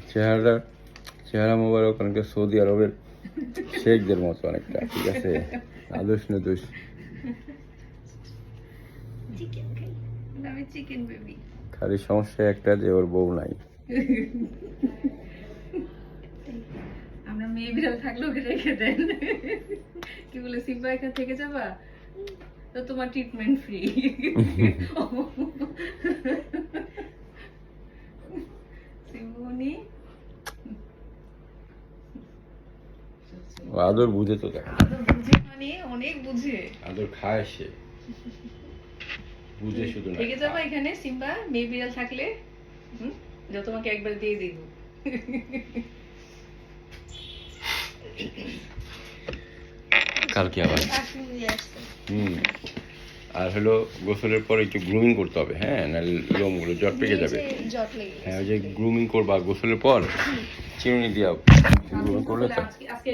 চেহারাটা চেহারা মোবারক অনেকটা সৌদি আরবের শেখদের মতো অনেকটা, ঠিক আছে? আদর্শ নদোষ। আমি চিকেন বেবি। খালি সমস্যা একটা যে ওর বউ নাই। আমরা মেয়ে বিড়াল থাকলে ওকে রেখে দেন। কি বলে সিম্বা এখান থেকে যাবা তো তোমার ট্রিটমেন্ট ফ্রি। সিম্বনি ও আদর বুঝে তো দেখ, আদর বুঝে, মানে অনেক বুঝে। আদর খায় সে, বুঝে শুধু না। থেকে যাবা এখানে সিম্বা মেয়ে বিড়াল থাকলে, যা তোমাকে একবার দিয়ে দিব। কালকে আবার আর হলো গোসলের পর একটু গ্রুমিং করতে হবে, হ্যাঁ, নাহলে লোমগুলো জট পেকে যাবে। হ্যাঁ, ওই যে গ্রুমিং করবা গোসলের পর চিরুনি দিয়া গ্রুমিং করলে তো। আজকে